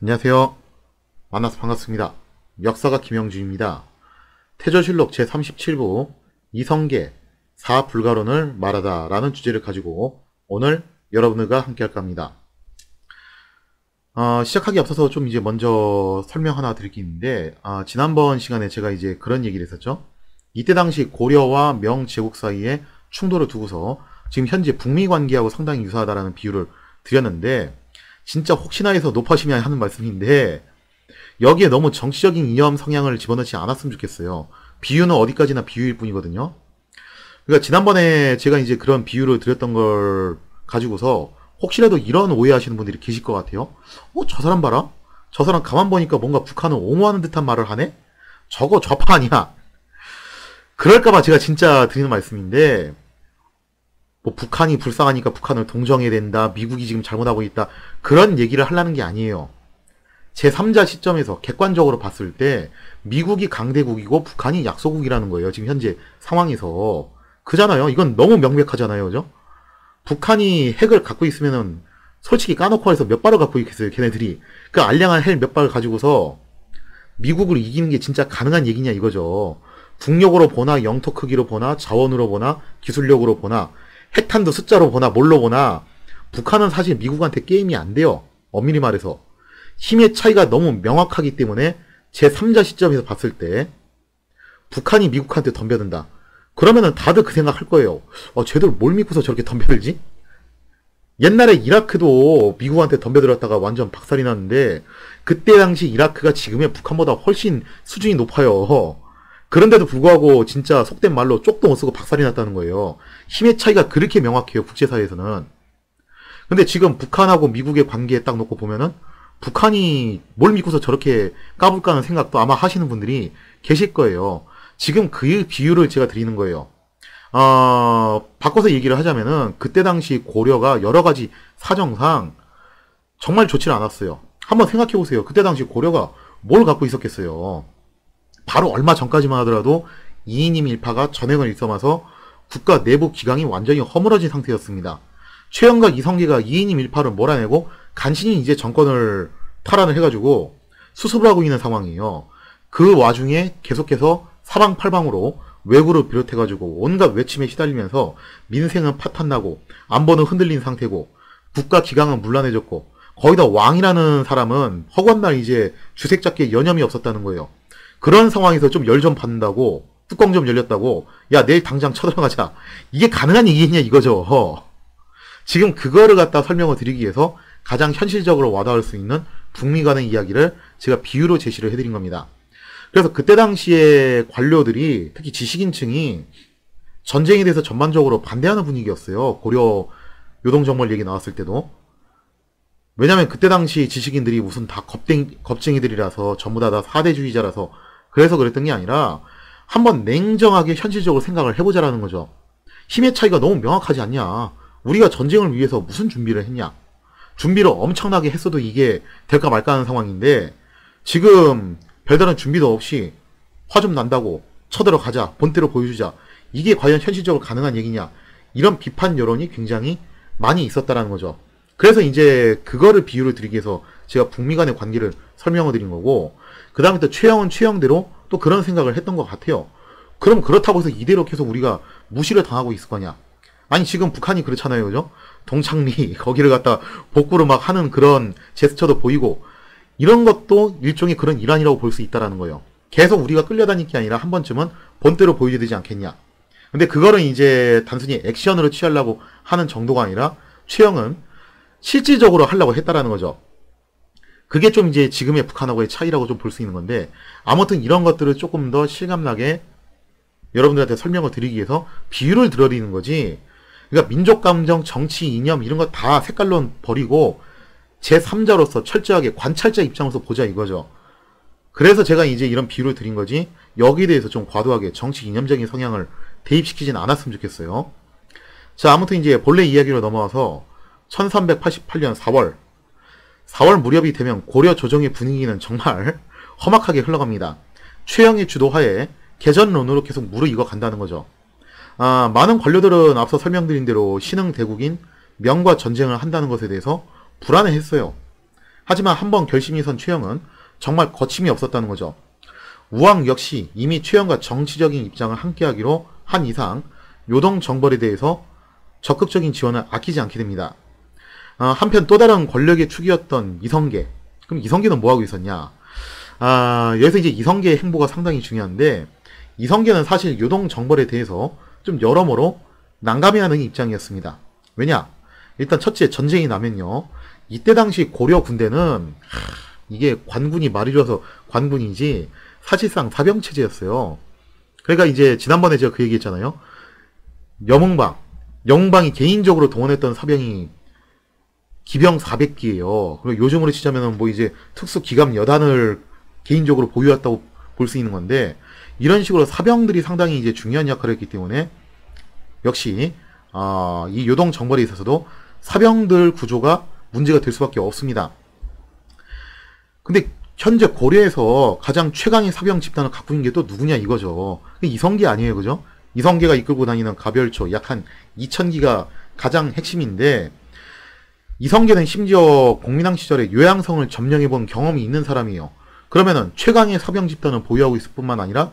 안녕하세요. 만나서 반갑습니다. 역사가 김영주입니다. 태조실록 제37부 이성계 사불가론을 말하다 라는 주제를 가지고 오늘 여러분들과 함께 할까 합니다. 시작하기 앞서서 좀 이제 먼저 설명 하나 드릴 게 있는데, 지난번 시간에 제가 이제 그런 얘기를 했었죠. 이때 당시 고려와 명제국 사이에 충돌을 두고서 지금 현재 북미 관계하고 상당히 유사하다라는 비유를 드렸는데, 진짜 혹시나 해서 높아심이 하는 말씀인데 여기에 너무 정치적인 이념 성향을 집어넣지 않았으면 좋겠어요. 비유는 어디까지나 비유일 뿐이거든요. 그러니까 지난번에 제가 이제 그런 비유를 드렸던 걸 가지고서 혹시라도 이런 오해하시는 분들이 계실 것 같아요. 저 사람 봐라. 저 사람 가만 보니까 뭔가 북한을 옹호하는 듯한 말을 하네? 저거 좌파 아니야? 그럴까봐 제가 진짜 드리는 말씀인데, 뭐 북한이 불쌍하니까 북한을 동정해야 된다, 미국이 지금 잘못하고 있다, 그런 얘기를 하려는 게 아니에요. 제3자 시점에서 객관적으로 봤을 때 미국이 강대국이고 북한이 약소국이라는 거예요. 지금 현재 상황에서. 그잖아요. 이건 너무 명백하잖아요. 그죠? 북한이 핵을 갖고 있으면은 솔직히 까놓고 해서 몇 발을 갖고 있겠어요. 걔네들이. 그 알량한 핵 몇 발 가지고서 미국을 이기는 게 진짜 가능한 얘기냐 이거죠. 국력으로 보나 영토 크기로 보나 자원으로 보나 기술력으로 보나 핵탄두 숫자로 보나 뭘로 보나 북한은 사실 미국한테 게임이 안 돼요. 엄밀히 말해서. 힘의 차이가 너무 명확하기 때문에 제3자 시점에서 봤을 때 북한이 미국한테 덤벼든다. 그러면은 다들 그 생각 할 거예요. 쟤들 뭘 믿고서 저렇게 덤벼들지? 옛날에 이라크도 미국한테 덤벼들었다가 완전 박살이 났는데 그때 당시 이라크가 지금의 북한보다 훨씬 수준이 높아요. 그런데도 불구하고 진짜 속된 말로 쪽도 못 쓰고 박살이 났다는 거예요. 힘의 차이가 그렇게 명확해요. 국제사회에서는. 근데 지금 북한하고 미국의 관계에 딱 놓고 보면은 북한이 뭘 믿고서 저렇게 까불까 하는 생각도 아마 하시는 분들이 계실 거예요. 지금 그 비유를 제가 드리는 거예요. 바꿔서 얘기를 하자면은 그때 당시 고려가 여러 가지 사정상 정말 좋지 않았어요. 한번 생각해 보세요. 그때 당시 고려가 뭘 갖고 있었겠어요. 바로 얼마 전까지만 하더라도 이인임 일파가 전횡을 일삼아서 국가 내부 기강이 완전히 허물어진 상태였습니다. 최영과 이성계가 이인임 일파를 몰아내고 간신히 이제 정권을 탈환을 해가지고 수습을 하고 있는 상황이에요. 그 와중에 계속해서 사방팔방으로 외구를 비롯해가지고 온갖 외침에 시달리면서 민생은 파탄나고 안보는 흔들린 상태고 국가 기강은 문란해졌고 거기다 왕이라는 사람은 허구한 이제 주색 잡기에 여념이 없었다는 거예요. 그런 상황에서 좀 열 좀 받는다고 뚜껑 좀 열렸다고 야 내일 당장 쳐들어가자. 이게 가능한 얘기냐 이거죠. 지금 그거를 갖다 설명을 드리기 위해서 가장 현실적으로 와닿을 수 있는 북미 간의 이야기를 제가 비유로 제시를 해드린 겁니다. 그래서 그때 당시에 관료들이 특히 지식인층이 전쟁에 대해서 전반적으로 반대하는 분위기였어요. 고려 요동정벌 얘기 나왔을 때도. 왜냐면 그때 당시 지식인들이 무슨 다 겁쟁이들이라서 전부 다 사대주의자라서 그래서 그랬던 게 아니라 한번 냉정하게 현실적으로 생각을 해보자라는 거죠. 힘의 차이가 너무 명확하지 않냐. 우리가 전쟁을 위해서 무슨 준비를 했냐. 준비를 엄청나게 했어도 이게 될까 말까 하는 상황인데 지금 별다른 준비도 없이 화 좀 난다고 쳐들어가자. 본때로 보여주자. 이게 과연 현실적으로 가능한 얘기냐. 이런 비판 여론이 굉장히 많이 있었다라는 거죠. 그래서 이제 그거를 비유를 드리기 위해서 제가 북미 간의 관계를 설명을 드린 거고 그 다음에 또 최영은 최영대로 또 그런 생각을 했던 것 같아요. 그럼 그렇다고 해서 이대로 계속 우리가 무시를 당하고 있을 거냐. 아니 지금 북한이 그렇잖아요. 그죠? 동창리 거기를 갖다 복구를 막 하는 그런 제스처도 보이고 이런 것도 일종의 그런 일환이라고 볼 수 있다라는 거예요. 계속 우리가 끌려다닐 게 아니라 한 번쯤은 본때로 보여야 되지 않겠냐. 근데 그거는 이제 단순히 액션으로 취하려고 하는 정도가 아니라 최영은 실질적으로 하려고 했다라는 거죠. 그게 좀 이제 지금의 북한하고의 차이라고 좀 볼 수 있는 건데 아무튼 이런 것들을 조금 더 실감나게 여러분들한테 설명을 드리기 위해서 비유를 들어드리는 거지. 그러니까 민족 감정, 정치, 이념 이런 거 다 색깔론 버리고 제3자로서 철저하게 관찰자 입장에서 보자 이거죠. 그래서 제가 이제 이런 비유를 드린 거지 여기에 대해서 좀 과도하게 정치 이념적인 성향을 대입시키진 않았으면 좋겠어요. 자, 아무튼 이제 본래 이야기로 넘어와서 1388년 4월 무렵이 되면 고려 조정의 분위기는 정말 험악하게 흘러갑니다. 최영의 주도하에 개전론으로 계속 무르익어 간다는 거죠. 많은 관료들은 앞서 설명드린 대로 신흥 대국인 명과 전쟁을 한다는 것에 대해서 불안해했어요. 하지만 한번 결심이 선 최영은 정말 거침이 없었다는 거죠. 우왕 역시 이미 최영과 정치적인 입장을 함께하기로 한 이상 요동 정벌에 대해서 적극적인 지원을 아끼지 않게 됩니다. 한편 또 다른 권력의 축이었던 이성계. 그럼 이성계는 뭐하고 있었냐? 여기서 이제 이성계의 행보가 상당히 중요한데, 이성계는 사실 요동 정벌에 대해서 좀 여러모로 난감해하는 입장이었습니다. 왜냐? 일단 첫째, 전쟁이 나면요, 이때 당시 고려 군대는 이게 관군이 말이 좋아서 관군이지 사실상 사병체제였어요. 그러니까 이제 지난번에 제가 그 얘기했잖아요. 영웅방이 개인적으로 동원했던 사병이 기병 400기예요. 그리고 요즘으로 치자면은 뭐 이제 특수 기갑 여단을 개인적으로 보유했다고 볼 수 있는 건데, 이런 식으로 사병들이 상당히 이제 중요한 역할을 했기 때문에 역시 이 요동 정벌에 있어서도 사병들 구조가 문제가 될 수밖에 없습니다. 근데 현재 고려에서 가장 최강의 사병 집단을 갖고 있는 게 또 누구냐 이거죠. 이성계 아니에요, 그죠? 이성계가 이끌고 다니는 가별초 약 한 2000기가 가장 핵심인데, 이성계는 심지어 공민왕 시절에 요양성을 점령해본 경험이 있는 사람이에요. 그러면은 최강의 사병 집단을 보유하고 있을 뿐만 아니라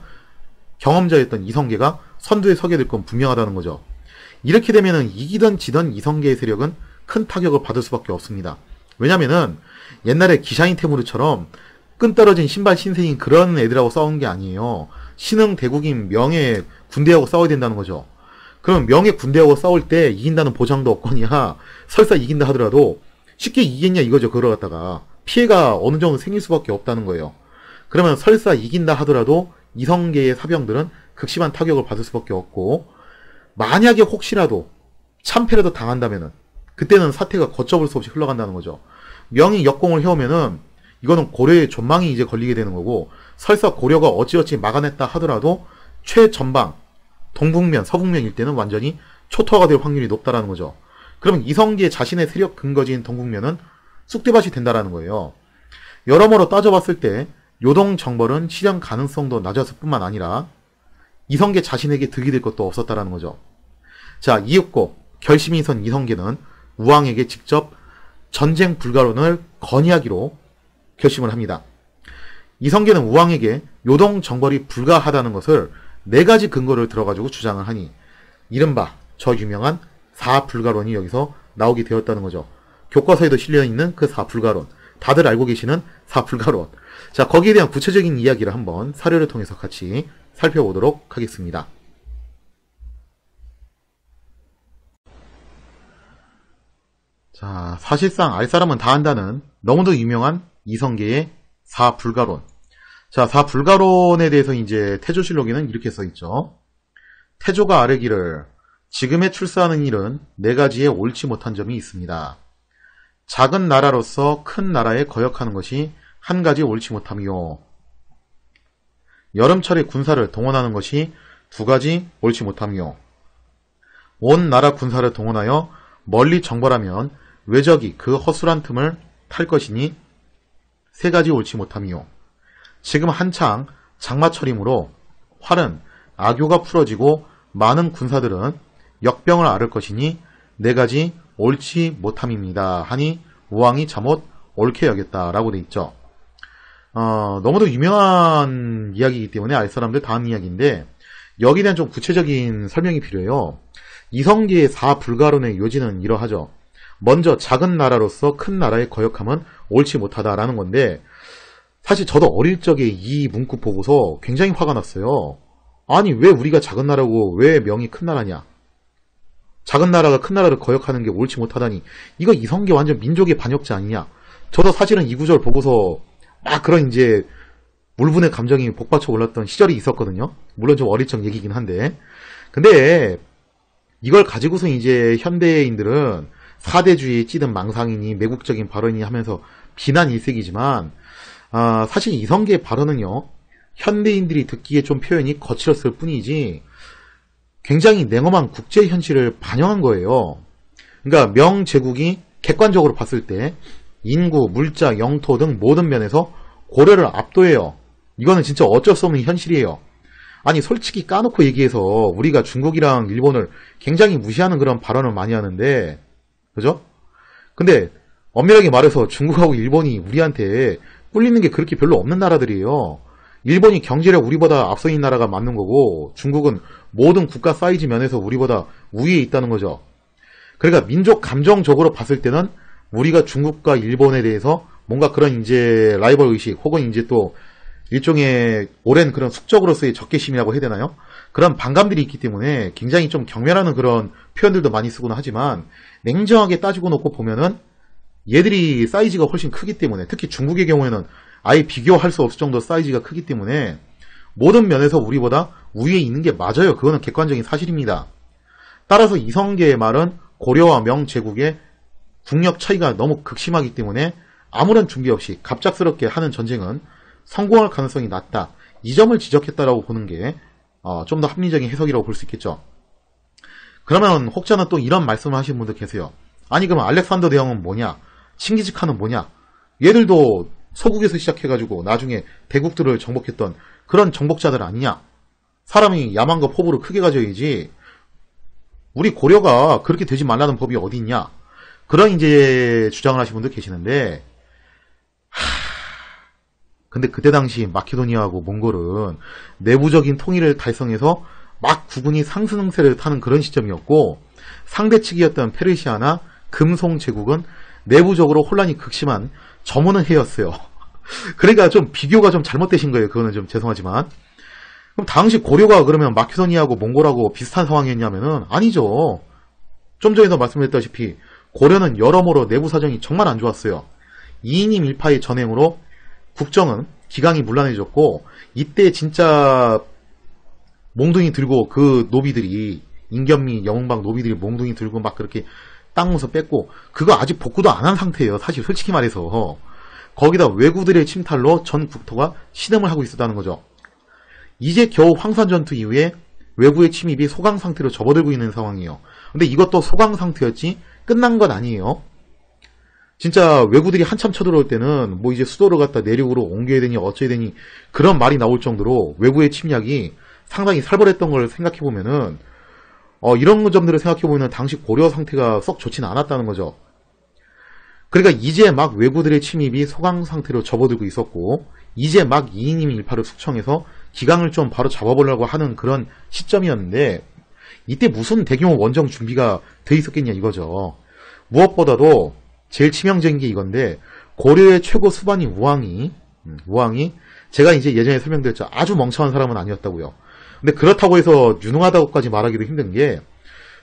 경험자였던 이성계가 선두에 서게 될 건 분명하다는 거죠. 이렇게 되면은 이기던 지던 이성계의 세력은 큰 타격을 받을 수밖에 없습니다. 왜냐면은 옛날에 기샤인 테무르처럼 끈 떨어진 신발 신세인 그런 애들하고 싸우는 게 아니에요. 신흥 대국인 명예 군대하고 싸워야 된다는 거죠. 그럼 명예 군대하고 싸울 때 이긴다는 보장도 없거니와 설사 이긴다 하더라도 쉽게 이기겠냐 이거죠. 그걸 갖다가 피해가 어느 정도 생길 수밖에 없다는 거예요. 그러면 설사 이긴다 하더라도 이성계의 사병들은 극심한 타격을 받을 수밖에 없고, 만약에 혹시라도 참패라도 당한다면은 그때는 사태가 걷잡을 수 없이 흘러간다는 거죠. 명이 역공을 해오면은 이거는 고려의 존망이 이제 걸리게 되는 거고, 설사 고려가 어찌어찌 막아냈다 하더라도 최전방 동북면 서북면 일대는 완전히 초토화가 될 확률이 높다라는 거죠. 그러면 이성계 자신의 세력 근거지인 동북면은 쑥대밭이 된다라는 거예요. 여러모로 따져봤을 때 요동 정벌은 실현 가능성도 낮았을 뿐만 아니라 이성계 자신에게 득이 될 것도 없었다라는 거죠. 자, 이윽고 결심이 선 이성계는 우왕에게 직접 전쟁 불가론을 건의하기로 결심을 합니다. 이성계는 우왕에게 요동 정벌이 불가하다는 것을 4가지 근거를 들어가지고 주장을 하니, 이른바 저 유명한 4불가론이 여기서 나오게 되었다는 거죠. 교과서에도 실려있는 그 4불가론, 다들 알고 계시는 4불가론. 자, 거기에 대한 구체적인 이야기를 한번 사료를 통해서 같이 살펴보도록 하겠습니다. 자, 사실상 알 사람은 다 안다는 너무도 유명한 이성계의 4불가론. 자, 4불가론에 대해서 이제 태조실록에는 이렇게 써있죠. 태조가 아뢰기를 지금에 출사하는 일은 4가지의 옳지 못한 점이 있습니다. 작은 나라로서 큰 나라에 거역하는 것이 1가지 옳지 못함이요. 여름철에 군사를 동원하는 것이 2가지 옳지 못함이요. 온 나라 군사를 동원하여 멀리 정벌하면 외적이 그 허술한 틈을 탈 것이니 3가지 옳지 못함이요. 지금 한창 장마철이므로 활은 악교가 풀어지고 많은 군사들은 역병을 앓을 것이니 4가지 옳지 못함입니다. 하니 우왕이 잠옷 옳게 여겼다라고 돼 있죠. 너무도 유명한 이야기이기 때문에 알 사람들 다 아는 이야기인데, 여기에 대한 좀 구체적인 설명이 필요해요. 이성계의 4불가론의 요지는 이러하죠. 먼저 작은 나라로서 큰 나라에 거역하면 옳지 못하다라는 건데, 사실 저도 어릴 적에 이 문구 보고서 굉장히 화가 났어요. 아니, 왜 우리가 작은 나라고 왜 명이 큰 나라냐? 작은 나라가 큰 나라를 거역하는 게 옳지 못하다니, 이거 이성계 완전 민족의 반역자 아니냐? 저도 사실은 이 구절 보고서 막 그런 이제 물분의 감정이 복받쳐 올랐던 시절이 있었거든요. 물론 좀 어릴 적 얘기긴 한데, 근데 이걸 가지고서 이제 현대인들은 사대주의에 찌든 망상이니 매국적인 발언이니 하면서 비난 일색이지만, 사실 이성계의 발언은요, 현대인들이 듣기에 좀 표현이 거칠었을 뿐이지 굉장히 냉엄한 국제 현실을 반영한 거예요. 그러니까 명제국이 객관적으로 봤을 때 인구, 물자, 영토 등 모든 면에서 고려를 압도해요. 이거는 진짜 어쩔 수 없는 현실이에요. 아니, 솔직히 까놓고 얘기해서 우리가 중국이랑 일본을 굉장히 무시하는 그런 발언을 많이 하는데, 그죠? 근데 엄밀하게 말해서 중국하고 일본이 우리한테 꿀리는 게 그렇게 별로 없는 나라들이에요. 일본이 경제력 우리보다 앞서 있는 나라가 맞는 거고 중국은 모든 국가 사이즈 면에서 우리보다 우위에 있다는 거죠. 그러니까 민족 감정적으로 봤을 때는 우리가 중국과 일본에 대해서 뭔가 그런 이제 라이벌 의식 혹은 이제 또 일종의 오랜 그런 숙적으로서의 적개심이라고 해야 되나요? 그런 반감들이 있기 때문에 굉장히 좀 경멸하는 그런 표현들도 많이 쓰곤 하지만 냉정하게 따지고 놓고 보면은 얘들이 사이즈가 훨씬 크기 때문에 특히 중국의 경우에는 아예 비교할 수 없을 정도 사이즈가 크기 때문에 모든 면에서 우리보다 우위에 있는 게 맞아요. 그거는 객관적인 사실입니다. 따라서 이성계의 말은 고려와 명 제국의 국력 차이가 너무 극심하기 때문에 아무런 준비 없이 갑작스럽게 하는 전쟁은 성공할 가능성이 낮다. 이 점을 지적했다라고 보는 게 좀 더 합리적인 해석이라고 볼 수 있겠죠. 그러면 혹자는 또 이런 말씀을 하시는 분들 계세요. 아니 그러면 알렉산더 대왕은 뭐냐? 칭기즈칸은 뭐냐? 얘들도 서국에서 시작해가지고 나중에 대국들을 정복했던 그런 정복자들 아니냐? 사람이 야망과 포부를 크게 가져야지 우리 고려가 그렇게 되지 말라는 법이 어디 있냐? 그런 이제 주장을 하시는 분들 계시는데 근데 그때 당시 마케도니아하고 몽골은 내부적인 통일을 달성해서 막 국군이 상승세를 타는 그런 시점이었고 상대 측이었던 페르시아나 금송 제국은 내부적으로 혼란이 극심한 저무는 해였어요. 그러니까 좀 비교가 좀 잘못되신 거예요. 그거는 좀 죄송하지만. 그럼 당시 고려가 그러면 마케도니아하고 몽골하고 비슷한 상황이었냐면은 아니죠. 좀 전에도 말씀드렸다시피 고려는 여러모로 내부 사정이 정말 안 좋았어요. 이인임 일파의 전횡으로 국정은 기강이 문란해졌고 이때 진짜 몽둥이 들고 그 노비들이 인견미 영웅방 노비들이 몽둥이 들고 막 그렇게 땅무서 뺐고 그거 아직 복구도 안 한 상태예요. 사실 솔직히 말해서 거기다 왜구들의 침탈로 전 국토가 신음을 하고 있었다는 거죠. 이제 겨우 황산전투 이후에 왜구의 침입이 소강 상태로 접어들고 있는 상황이에요. 근데 이것도 소강 상태였지 끝난 건 아니에요. 진짜 왜구들이 한참 쳐들어올 때는 뭐 이제 수도를 갖다 내륙으로 옮겨야 되니 어쩌야 되니 그런 말이 나올 정도로 왜구의 침략이 상당히 살벌했던 걸 생각해보면은 이런 점들을 생각해보면 당시 고려 상태가 썩 좋지는 않았다는 거죠. 그러니까 이제 막 왜구들의 침입이 소강 상태로 접어들고 있었고 이제 막 이인임 일파를 숙청해서 기강을 좀 바로 잡아보려고 하는 그런 시점이었는데 이때 무슨 대규모 원정 준비가 돼 있었겠냐 이거죠. 무엇보다도 제일 치명적인 게 이건데 고려의 최고 수반인 우왕이 제가 이제 예전에 설명드렸죠. 아주 멍청한 사람은 아니었다고요. 근데 그렇다고 해서 유능하다고까지 말하기도 힘든 게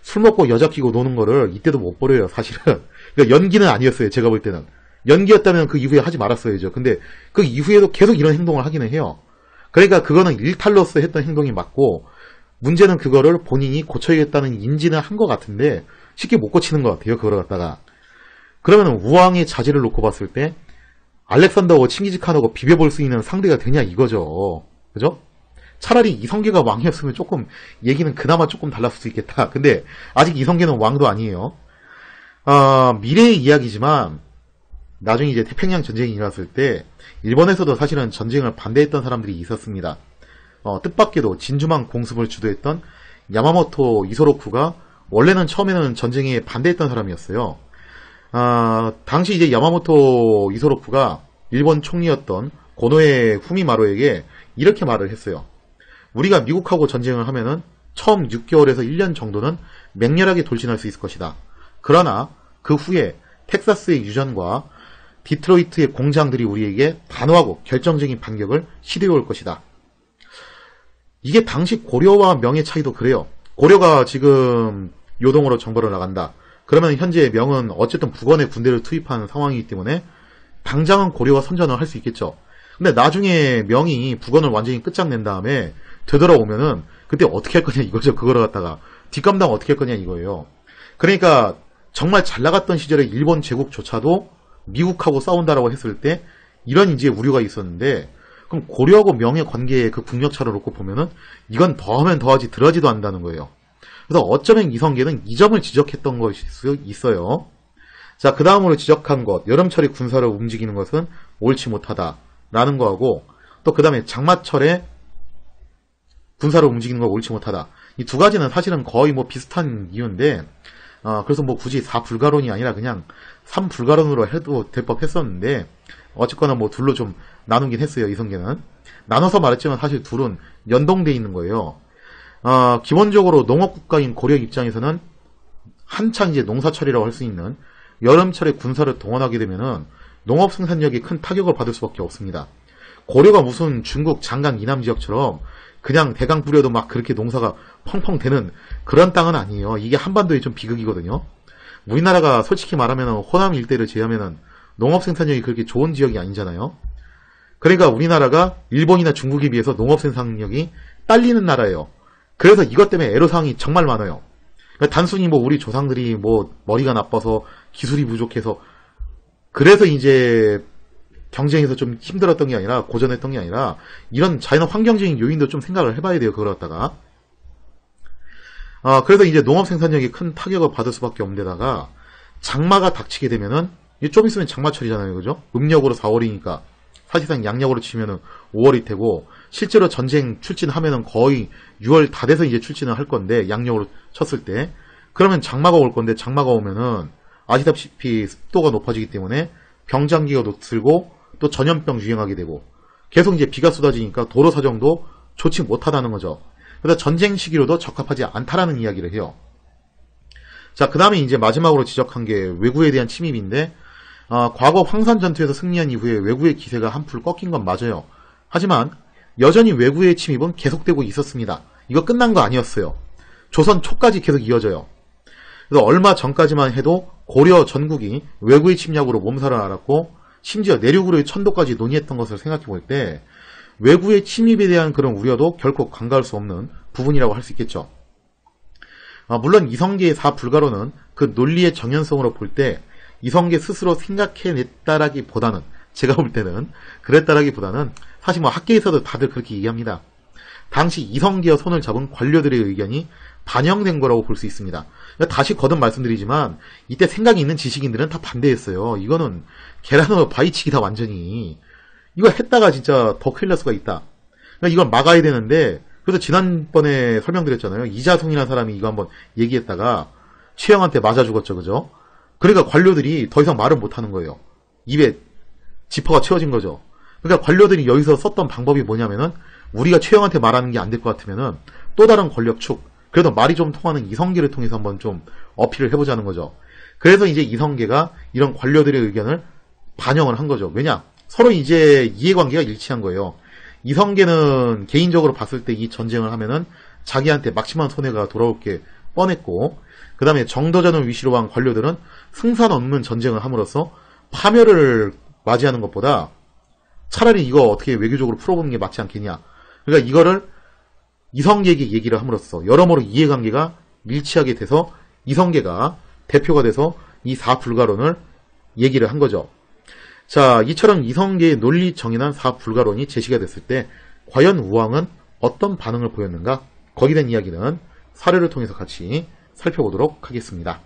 술 먹고 여자 끼고 노는 거를 이때도 못 버려요. 사실은. 그러니까 연기는 아니었어요. 제가 볼 때는. 연기였다면 그 이후에 하지 말았어야죠. 근데 그 이후에도 계속 이런 행동을 하기는 해요. 그러니까 그거는 일탈로서 했던 행동이 맞고 문제는 그거를 본인이 고쳐야겠다는 인지는 한 것 같은데 쉽게 못 고치는 것 같아요. 그걸 갖다가. 그러면 우왕의 자질을 놓고 봤을 때 알렉산더하고 칭기즈칸하고 비벼볼 수 있는 상대가 되냐 이거죠. 그죠? 차라리 이성계가 왕이었으면 조금 얘기는 그나마 조금 달랐을 수 있겠다. 근데 아직 이성계는 왕도 아니에요. 미래의 이야기지만 나중에 이제 태평양 전쟁이 일어났을 때 일본에서도 사실은 전쟁을 반대했던 사람들이 있었습니다. 뜻밖에도 진주만 공습을 주도했던 야마모토 이소로쿠가 원래는 처음에는 전쟁에 반대했던 사람이었어요. 당시 이제 야마모토 이소로쿠가 일본 총리였던 고노에 후미마루에게 이렇게 말을 했어요. 우리가 미국하고 전쟁을 하면은 처음 6개월에서 1년 정도는 맹렬하게 돌진할 수 있을 것이다. 그러나 그 후에 텍사스의 유전과 디트로이트의 공장들이 우리에게 단호하고 결정적인 반격을 시도해 올 것이다. 이게 당시 고려와 명의 차이도 그래요. 고려가 지금 요동으로 정벌을 나간다. 그러면 현재 명은 어쨌든 북원에 군대를 투입하는 상황이기 때문에 당장은 고려가 선전을 할 수 있겠죠. 근데 나중에 명이 북원을 완전히 끝장낸 다음에 되돌아오면은 그때 어떻게 할 거냐 이거죠. 그거를 갖다가 뒷감당 어떻게 할 거냐 이거예요. 그러니까 정말 잘 나갔던 시절에 일본 제국조차도 미국하고 싸운다라고 했을 때 이런 이제 우려가 있었는데 그럼 고려하고 명의 관계의 그 국력차를 놓고 보면은 이건 더하면 더하지 덜하지도 않는다는 거예요. 그래서 어쩌면 이성계는 이 점을 지적했던 것일 수 있어요. 자, 그 다음으로 지적한 것, 여름철에 군사를 움직이는 것은 옳지 못하다라는 거하고 또 그 다음에 장마철에 군사를 움직이는 거 옳지 못하다. 이 두 가지는 사실은 거의 뭐 비슷한 이유인데 그래서 뭐 굳이 4불가론이 아니라 그냥 3불가론으로 해도 될 법 했었는데, 어쨌거나 뭐 둘로 좀 나누긴 했어요, 이성계는. 나눠서 말했지만 사실 둘은 연동돼 있는 거예요. 기본적으로 농업국가인 고려 입장에서는 한창 이제 농사철이라고 할 수 있는 여름철에 군사를 동원하게 되면은 농업 생산력이 큰 타격을 받을 수밖에 없습니다. 고려가 무슨 중국 장강 이남 지역처럼 그냥 대강 뿌려도 막 그렇게 농사가 펑펑 되는 그런 땅은 아니에요. 이게 한반도의 좀 비극이거든요. 우리나라가 솔직히 말하면 호남 일대를 제외하면 농업 생산력이 그렇게 좋은 지역이 아니잖아요. 그러니까 우리나라가 일본이나 중국에 비해서 농업 생산력이 딸리는 나라예요. 그래서 이것 때문에 애로사항이 정말 많아요. 그러니까 단순히 뭐 우리 조상들이 뭐 머리가 나빠서 기술이 부족해서 그래서 이제 경쟁에서 좀 힘들었던 게 아니라 고전했던 게 아니라 이런 자연 환경적인 요인도 좀 생각을 해봐야 돼요. 그걸 갖다가 그래서 이제 농업 생산력이 큰 타격을 받을 수밖에 없는 데다가 장마가 닥치게 되면은 좀 있으면 장마철이잖아요. 그죠? 음력으로 4월이니까 사실상 양력으로 치면은 5월이 되고 실제로 전쟁 출진하면은 거의 6월 다 돼서 이제 출진을 할 건데 양력으로 쳤을 때 그러면 장마가 올 건데 장마가 오면은 아시다시피 습도가 높아지기 때문에 병장기가 들고 또 전염병 유행하게 되고 계속 이제 비가 쏟아지니까 도로 사정도 좋지 못하다는 거죠. 그래서 전쟁 시기로도 적합하지 않다라는 이야기를 해요. 자, 그 다음에 이제 마지막으로 지적한 게 왜구에 대한 침입인데 과거 황산 전투에서 승리한 이후에 왜구의 기세가 한풀 꺾인 건 맞아요. 하지만 여전히 왜구의 침입은 계속되고 있었습니다. 이거 끝난 거 아니었어요. 조선 초까지 계속 이어져요. 그래서 얼마 전까지만 해도 고려 전국이 왜구의 침략으로 몸살을 앓았고 심지어 내륙으로의 천도까지 논의했던 것을 생각해 볼 때 왜구의 침입에 대한 그런 우려도 결코 간과할 수 없는 부분이라고 할 수 있겠죠. 물론 이성계의 4불가론은 그 논리의 정연성으로 볼 때 이성계 스스로 생각해냈다라기보다는 제가 볼 때는 그랬다라기보다는 사실 뭐 학계에서도 다들 그렇게 얘기합니다. 당시 이성계와 손을 잡은 관료들의 의견이 반영된 거라고 볼 수 있습니다. 다시 거듭 말씀드리지만 이때 생각이 있는 지식인들은 다 반대했어요. 이거는 계란으로 바위치기다 완전히. 이거 했다가 진짜 더 큰일 날 수가 있다. 그러니까 이걸 막아야 되는데 그래서 지난번에 설명드렸잖아요. 이자송이라는 사람이 이거 한번 얘기했다가 최영한테 맞아 죽었죠. 그죠? 그러니까 관료들이 더 이상 말을 못하는 거예요. 입에 지퍼가 채워진 거죠. 그러니까 관료들이 여기서 썼던 방법이 뭐냐면은 우리가 최영한테 말하는 게 안 될 것 같으면은 또 다른 권력축 그래도 말이 좀 통하는 이성계를 통해서 한번 좀 어필을 해보자는 거죠. 그래서 이제 이성계가 이런 관료들의 의견을 반영을 한 거죠. 왜냐? 서로 이제 이해관계가 일치한 거예요. 이성계는 개인적으로 봤을 때 이 전쟁을 하면은 자기한테 막심한 손해가 돌아올 게 뻔했고, 그 다음에 정도전을 위시로 한 관료들은 승산 없는 전쟁을 함으로써 파멸을 맞이하는 것보다 차라리 이거 어떻게 외교적으로 풀어보는 게 맞지 않겠냐. 그러니까 이거를 이성계에게 얘기를 함으로써 여러모로 이해관계가 일치하게 돼서 이성계가 대표가 돼서 이 4불가론을 얘기를 한 거죠. 자, 이처럼 이성계의 논리 정연한 4불가론이 제시가 됐을 때 과연 우왕은 어떤 반응을 보였는가? 거기에 대한 이야기는 사례를 통해서 같이 살펴보도록 하겠습니다.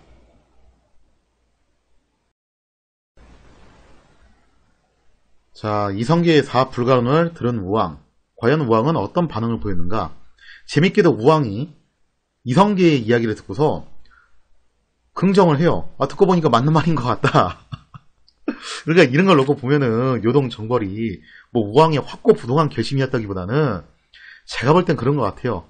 자, 이성계의 4불가론을 들은 우왕. 과연 우왕은 어떤 반응을 보였는가? 재밌게도 우왕이 이성계의 이야기를 듣고서 긍정을 해요. 듣고 보니까 맞는 말인 것 같다. 그러니까 이런 걸 놓고 보면은 요동 정벌이 뭐 우왕의 확고부동한 결심이었다기보다는 제가 볼 땐 그런 것 같아요.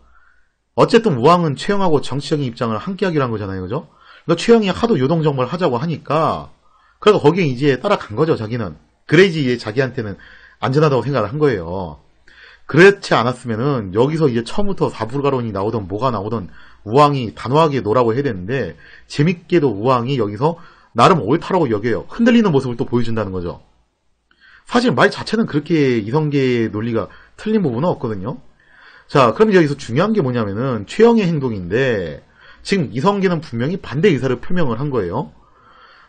어쨌든 우왕은 최영하고 정치적인 입장을 함께하기로 한 거잖아요. 그죠? 그러니까 최영이 하도 요동 정벌을 하자고 하니까 그래서 거기에 이제 따라간 거죠. 자기는. 그래야지 자기한테는 안전하다고 생각을 한 거예요. 그렇지 않았으면은 여기서 이제 처음부터 4불가론이 나오던 뭐가 나오던 우왕이 단호하게 노라고 해야 되는데 재밌게도 우왕이 여기서 나름 옳다라고 여겨요. 흔들리는 모습을 또 보여준다는 거죠. 사실 말 자체는 그렇게 이성계의 논리가 틀린 부분은 없거든요. 자, 그럼 여기서 중요한 게 뭐냐면은 최영의 행동인데 지금 이성계는 분명히 반대 의사를 표명을 한 거예요.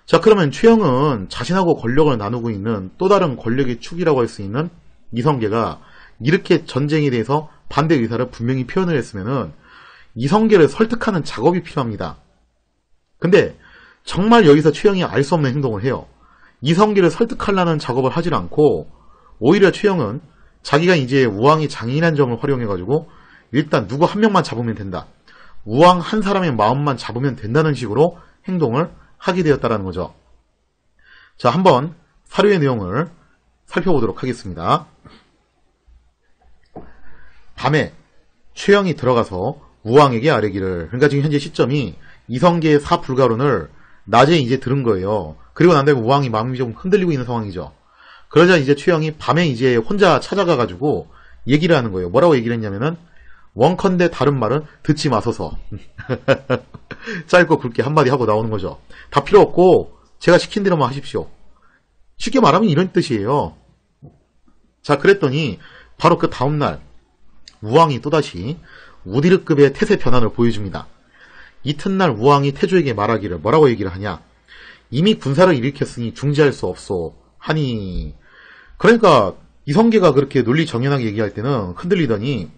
자, 그러면 최영은 자신하고 권력을 나누고 있는 또 다른 권력의 축이라고 할 수 있는 이성계가 이렇게 전쟁에 대해서 반대 의사를 분명히 표현을 했으면은 이성계를 설득하는 작업이 필요합니다. 근데 정말 여기서 최영이 알 수 없는 행동을 해요. 이성계를 설득하려는 작업을 하질 않고 오히려 최영은 자기가 이제 우왕이 장인한 점을 활용해가지고 일단 누구 한 명만 잡으면 된다. 우왕 한 사람의 마음만 잡으면 된다는 식으로 행동을 하게 되었다는 거죠. 자, 한번 사료의 내용을 살펴보도록 하겠습니다. 밤에 최영이 들어가서 우왕에게 아뢰기를, 그러니까 지금 현재 시점이 이성계의 사불가론을 낮에 이제 들은 거예요. 그리고 난 다음에 우왕이 마음이 좀 흔들리고 있는 상황이죠. 그러자 이제 최영이 밤에 이제 혼자 찾아가가지고 얘기를 하는 거예요. 뭐라고 얘기를 했냐면은, 원컨대 다른 말은 듣지 마소서. 짧고 굵게 한마디 하고 나오는 거죠. 다 필요 없고 제가 시킨 대로만 하십시오. 쉽게 말하면 이런 뜻이에요. 자, 그랬더니 바로 그 다음날 우왕이 또다시 우디르급의 태세 변환을 보여줍니다. 이튿날 우왕이 태조에게 말하기를, 뭐라고 얘기를 하냐, 이미 군사를 일으켰으니 중지할 수 없소 하니. 그러니까 이성계가 그렇게 논리정연하게 얘기할 때는 흔들리더니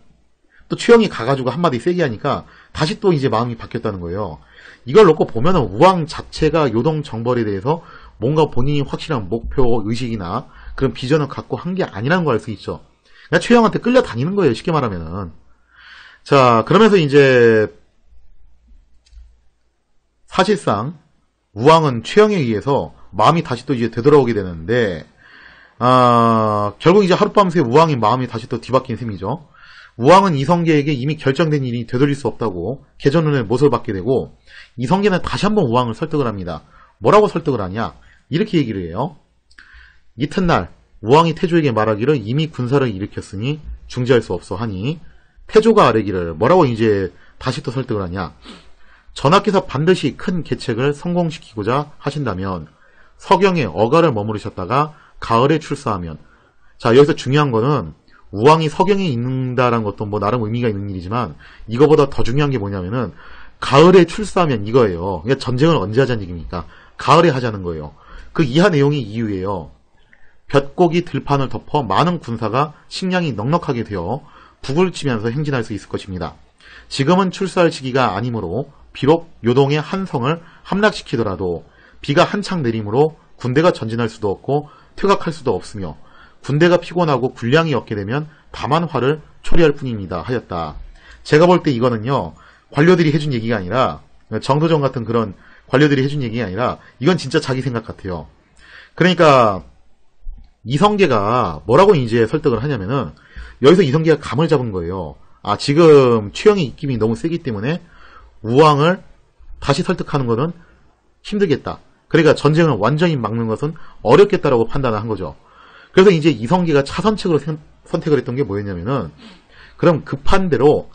또 최영이 가가지고 한마디 세게 하니까 다시 또 이제 마음이 바뀌었다는 거예요. 이걸 놓고 보면은 우왕 자체가 요동 정벌에 대해서 뭔가 본인이 확실한 목표 의식이나 그런 비전을 갖고 한 게 아니라는 걸 알 수 있죠. 그러니까 최영한테 끌려다니는 거예요, 쉽게 말하면은. 자, 그러면서 이제 사실상 우왕은 최영에 의해서 마음이 다시 또 이제 되돌아오게 되는데, 결국 이제 하룻밤새 우왕의 마음이 다시 또 뒤바뀐 셈이죠. 우왕은 이성계에게 이미 결정된 일이 되돌릴 수 없다고 개전론의 못을 받게 되고, 이성계는 다시 한번 우왕을 설득을 합니다. 뭐라고 설득을 하냐, 이렇게 얘기를 해요. 이튿날 우왕이 태조에게 말하기를, 이미 군사를 일으켰으니 중지할 수 없어 하니, 태조가 아뢰기를, 뭐라고 이제 다시 또 설득을 하냐, 전하께서 반드시 큰 계책을 성공시키고자 하신다면 서경에 어가를 머무르셨다가 가을에 출사하면. 자, 여기서 중요한 거는 우왕이 서경에 있는다라는 것도 뭐 나름 의미가 있는 일이지만, 이거보다 더 중요한 게 뭐냐면은 가을에 출사하면 이거예요. 그러니까 전쟁을 언제 하자는 얘기입니까? 가을에 하자는 거예요. 그 이하 내용이 이유예요. 볕고기 들판을 덮어 많은 군사가 식량이 넉넉하게 되어 북을 치면서 행진할 수 있을 것입니다. 지금은 출사할 시기가 아니므로 비록 요동의 한 성을 함락시키더라도 비가 한창 내리므로 군대가 전진할 수도 없고 퇴각할 수도 없으며, 군대가 피곤하고 군량이 없게 되면 다만 화를 초래할 뿐입니다 하였다. 제가 볼 때 이거는요, 관료들이 해준 얘기가 아니라, 정도전 같은 그런 관료들이 해준 얘기가 아니라, 이건 진짜 자기 생각 같아요. 그러니까 이성계가 뭐라고 이제 설득을 하냐면은, 여기서 이성계가 감을 잡은 거예요. 아, 지금 최영의 입김이 너무 세기 때문에 우왕을 다시 설득하는 것은 힘들겠다. 그러니까 전쟁을 완전히 막는 것은 어렵겠다라고 판단을 한 거죠. 그래서 이제 이성계가 차선책으로 선택을 했던 게 뭐였냐면은, 그럼 급한 대로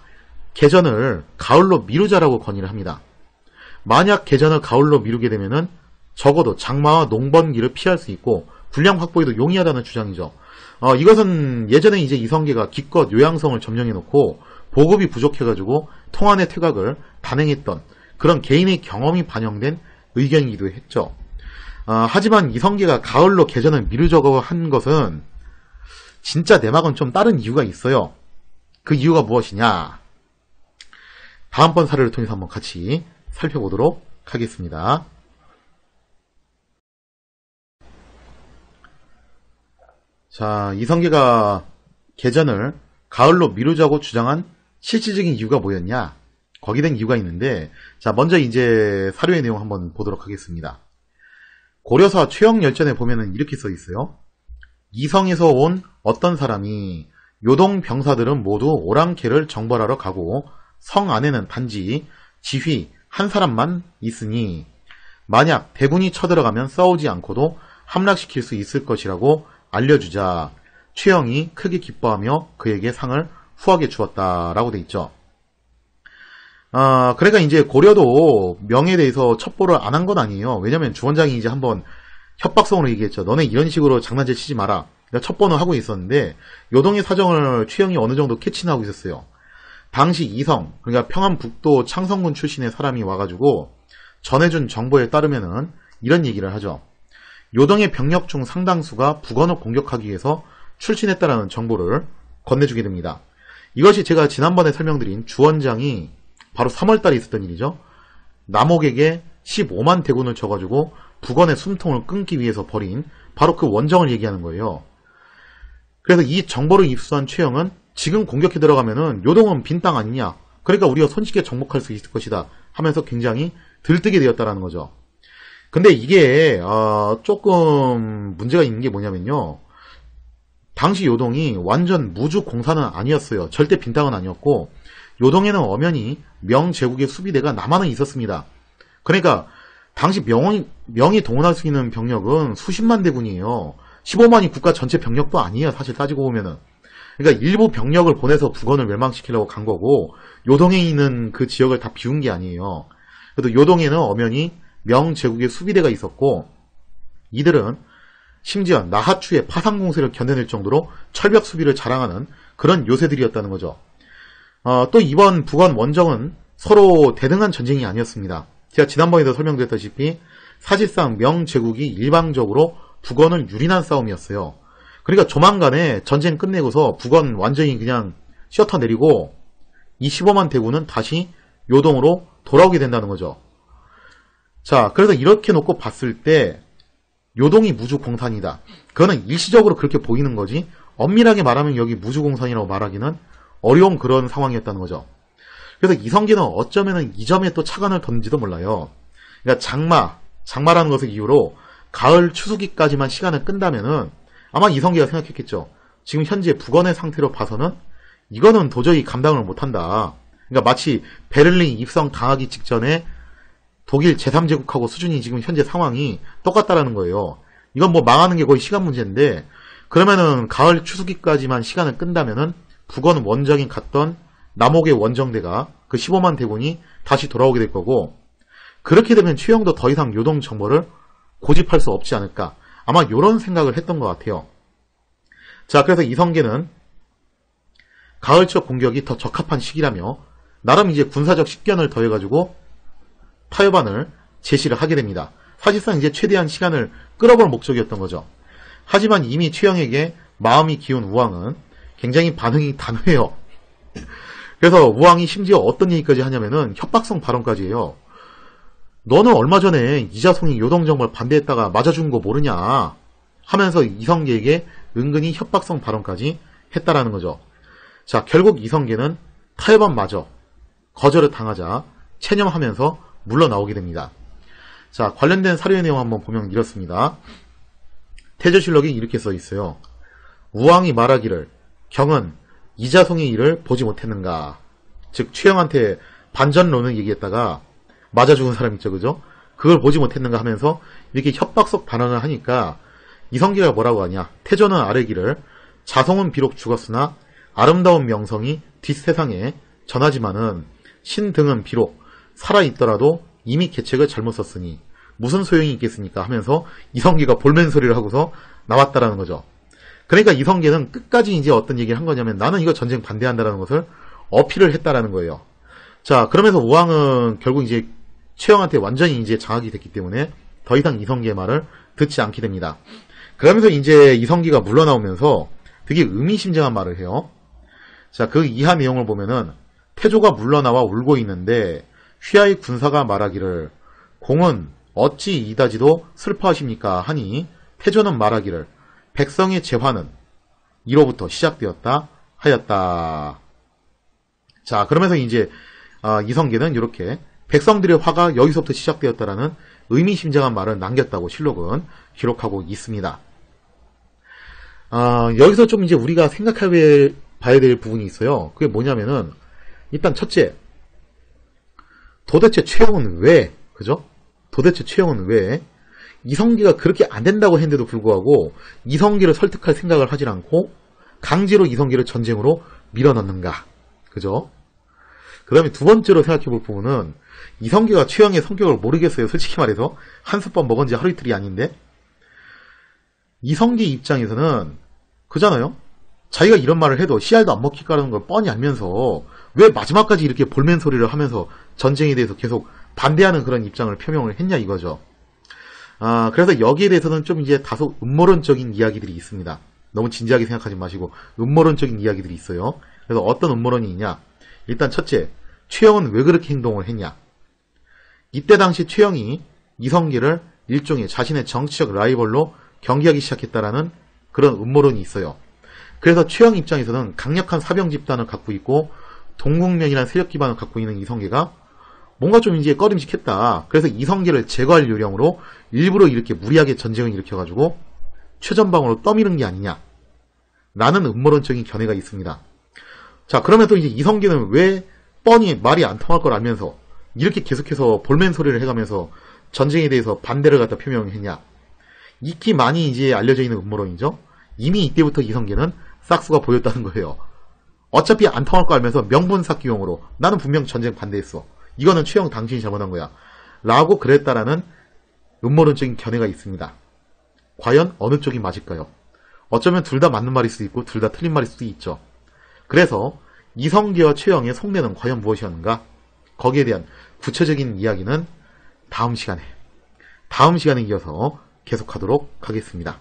개전을 가을로 미루자라고 건의를 합니다. 만약 개전을 가을로 미루게 되면은 적어도 장마와 농번기를 피할 수 있고 군량 확보에도 용이하다는 주장이죠. 이것은 예전에 이제 이성계가 기껏 요양성을 점령해 놓고 보급이 부족해가지고 통한의 퇴각을 단행했던 그런 개인의 경험이 반영된 의견이기도 했죠. 하지만 이성계가 가을로 개전을 미루자고 한 것은 진짜 내막은 좀 다른 이유가 있어요. 그 이유가 무엇이냐? 다음번 사례를 통해서 한번 같이 살펴보도록 하겠습니다. 자, 이성계가 개전을 가을로 미루자고 주장한 실질적인 이유가 뭐였냐? 거기에 대한 이유가 있는데, 자, 먼저 이제 사료의 내용 한번 보도록 하겠습니다. 고려사 최영열전에 보면은 이렇게 써 있어요. 이성에서 온 어떤 사람이 요동 병사들은 모두 오랑캐를 정벌하러 가고 성 안에는 단지 지휘 한 사람만 있으니 만약 대군이 쳐들어가면 싸우지 않고도 함락시킬 수 있을 것이라고 알려주자 최영이 크게 기뻐하며 그에게 상을 후하게 주었다라고 돼 있죠. 그러니까 이제 고려도 명에 대해서 첩보를 안 한 건 아니에요. 왜냐면 주원장이 이제 한번 협박성으로 얘기했죠. 너네 이런 식으로 장난질 치지 마라. 그러니까 첩보는 하고 있었는데 요동의 사정을 최영이 어느 정도 캐치하고 있었어요. 당시 이성, 그러니까 평안북도 창성군 출신의 사람이 와가지고 전해준 정보에 따르면은 이런 얘기를 하죠. 요동의 병력 중 상당수가 북원을 공격하기 위해서 출신했다라는 정보를 건네주게 됩니다. 이것이 제가 지난번에 설명드린 주원장이 바로 3월달에 있었던 일이죠. 남옥에게 15만 대군을 쳐가지고 북원의 숨통을 끊기 위해서 벌인 바로 그 원정을 얘기하는 거예요. 그래서 이 정보를 입수한 최영은 지금 공격해 들어가면은 요동은 빈 땅 아니냐, 그러니까 우리가 손쉽게 정복할 수 있을 것이다 하면서 굉장히 들뜨게 되었다라는 거죠. 근데 이게 조금 문제가 있는 게 뭐냐면요. 당시 요동이 완전 무주 공사는 아니었어요. 절대 빈땅은 아니었고 요동에는 엄연히 명제국의 수비대가 남한은 있었습니다. 그러니까 당시 명이 동원할 수 있는 병력은 수십만 대군이에요. 15만이 국가 전체 병력도 아니에요. 사실 따지고 보면은. 그러니까 일부 병력을 보내서 북원을 멸망시키려고 간 거고 요동에 있는 그 지역을 다 비운 게 아니에요. 그래도 요동에는 엄연히 명제국의 수비대가 있었고 이들은 심지어 나하추의 파상 공세를 견뎌낼 정도로 철벽 수비를 자랑하는 그런 요새들이었다는 거죠. 또 이번 북원 원정은 서로 대등한 전쟁이 아니었습니다. 제가 지난번에도 설명드렸다시피 사실상 명제국이 일방적으로 북원을 유린한 싸움이었어요. 그러니까 조만간에 전쟁 끝내고서 북원 완전히 그냥 셔터 내리고 이 15만 대군은 다시 요동으로 돌아오게 된다는 거죠. 자, 그래서 이렇게 놓고 봤을 때 요동이 무주공산이다. 그거는 일시적으로 그렇게 보이는 거지 엄밀하게 말하면 여기 무주공산이라고 말하기는 어려운 그런 상황이었다는 거죠. 그래서 이성계는 어쩌면 이 점에 또 착안을 뒀는지도 몰라요. 그러니까 장마라는 것을 이유로 가을 추수기까지만 시간을 끈다면은 아마 이성계가 생각했겠죠. 지금 현재 북원의 상태로 봐서는 이거는 도저히 감당을 못한다. 그러니까 마치 베를린 입성 당하기 직전에 독일 제3제국하고 수준이 지금 현재 상황이 똑같다라는 거예요. 이건 뭐 망하는 게 거의 시간 문제인데 그러면은 가을 추수기까지만 시간을 끈다면은 북원 원정이 갔던 남옥의 원정대가 그 15만 대군이 다시 돌아오게 될 거고 그렇게 되면 최영도 더 이상 요동 정보를 고집할 수 없지 않을까. 아마 이런 생각을 했던 것 같아요. 자, 그래서 이성계는 가을적 공격이 더 적합한 시기라며 나름 이제 군사적 식견을 더해가지고 타협안을 제시를 하게 됩니다. 사실상 이제 최대한 시간을 끌어볼 목적이었던 거죠. 하지만 이미 최영에게 마음이 기운 우왕은 굉장히 반응이 단호해요. 그래서 우왕이 심지어 어떤 얘기까지 하냐면은 협박성 발언까지 해요. 너는 얼마 전에 이자송이 요동정벌 반대했다가 맞아준 거 모르냐 하면서 이성계에게 은근히 협박성 발언까지 했다라는 거죠. 자, 결국 이성계는 타협안마저 거절을 당하자 체념하면서 물러나오게 됩니다. 자, 관련된 사료의 내용 한번 보면 이렇습니다. 태조실록에 이렇게 써 있어요. 우왕이 말하기를 경은 이자송의 일을 보지 못했는가. 즉 최영한테 반전론을 얘기했다가 맞아 죽은 사람 있죠, 그죠? 그걸 보지 못했는가 하면서 이렇게 협박성 발언을 하니까 이성계가 뭐라고 하냐. 태조는 아뢰기를 자송은 비록 죽었으나 아름다운 명성이 뒷세상에 전하지만은 신등은 비록 살아있더라도 이미 계책을 잘못 썼으니 무슨 소용이 있겠습니까 하면서 이성계가 볼멘 소리를 하고서 나왔다라는 거죠. 그러니까 이성계는 끝까지 이제 어떤 얘기를 한 거냐면 나는 이거 전쟁 반대한다라는 것을 어필을 했다라는 거예요. 자, 그러면서 우왕은 결국 이제 최영한테 완전히 이제 장악이 됐기 때문에 더 이상 이성계의 말을 듣지 않게 됩니다. 그러면서 이제 이성계가 물러나오면서 되게 의미심장한 말을 해요. 자, 그 이하 내용을 보면은 태조가 물러나와 울고 있는데 휘하의 군사가 말하기를 공은 어찌 이다지도 슬퍼하십니까 하니 태조는 말하기를 백성의 재화는 이로부터 시작되었다 하였다. 자, 그러면서 이제 이성계는 이렇게 백성들의 화가 여기서부터 시작되었다라는 의미심장한 말을 남겼다고 실록은 기록하고 있습니다. 여기서 좀 이제 우리가 생각해 봐야 될 부분이 있어요. 그게 뭐냐면은 일단 첫째, 도대체 최영은 왜, 그죠? 도대체 최영은 왜 이성계가 그렇게 안 된다고 했는데도 불구하고 이성계를 설득할 생각을 하질 않고 강제로 이성계를 전쟁으로 밀어넣는가, 그죠? 그 다음에 두 번째로 생각해 볼 부분은 이성계가 최영의 성격을 모르겠어요. 솔직히 말해서 한솥밥 먹은 지 하루 이틀이 아닌데 이성계 입장에서는 그잖아요. 자기가 이런 말을 해도 씨알도 안 먹힐 거라는 걸 뻔히 알면서 왜 마지막까지 이렇게 볼멘 소리를 하면서 전쟁에 대해서 계속 반대하는 그런 입장을 표명을 했냐 이거죠. 그래서 여기에 대해서는 좀 이제 다소 음모론적인 이야기들이 있습니다. 너무 진지하게 생각하지 마시고 음모론적인 이야기들이 있어요. 그래서 어떤 음모론이 있냐. 일단 첫째, 최영은 왜 그렇게 행동을 했냐. 이때 당시 최영이 이성계를 일종의 자신의 정치적 라이벌로 경기하기 시작했다라는 그런 음모론이 있어요. 그래서 최영 입장에서는 강력한 사병 집단을 갖고 있고 동국면이라는 세력 기반을 갖고 있는 이성계가 뭔가 좀 이제 꺼림직했다. 그래서 이성계를 제거할 요령으로 일부러 이렇게 무리하게 전쟁을 일으켜가지고 최전방으로 떠미는 게 아니냐. 라는 음모론적인 견해가 있습니다. 자, 그러면 또 이제 이성계는 왜 뻔히 말이 안 통할 걸 알면서 이렇게 계속해서 볼멘 소리를 해가면서 전쟁에 대해서 반대를 갖다 표명했냐. 익히 많이 이제 알려져 있는 음모론이죠. 이미 이때부터 이성계는 싹수가 보였다는 거예요. 어차피 안 통할 거 알면서 명분 쌓기용으로 나는 분명 전쟁 반대했어. 이거는 최영 당신이 잘못한 거야. 라고 그랬다라는 음모론적인 견해가 있습니다. 과연 어느 쪽이 맞을까요? 어쩌면 둘 다 맞는 말일 수도 있고 둘 다 틀린 말일 수도 있죠. 그래서 이성계와 최영의 속내는 과연 무엇이었는가? 거기에 대한 구체적인 이야기는 다음 시간에 이어서 계속하도록 하겠습니다.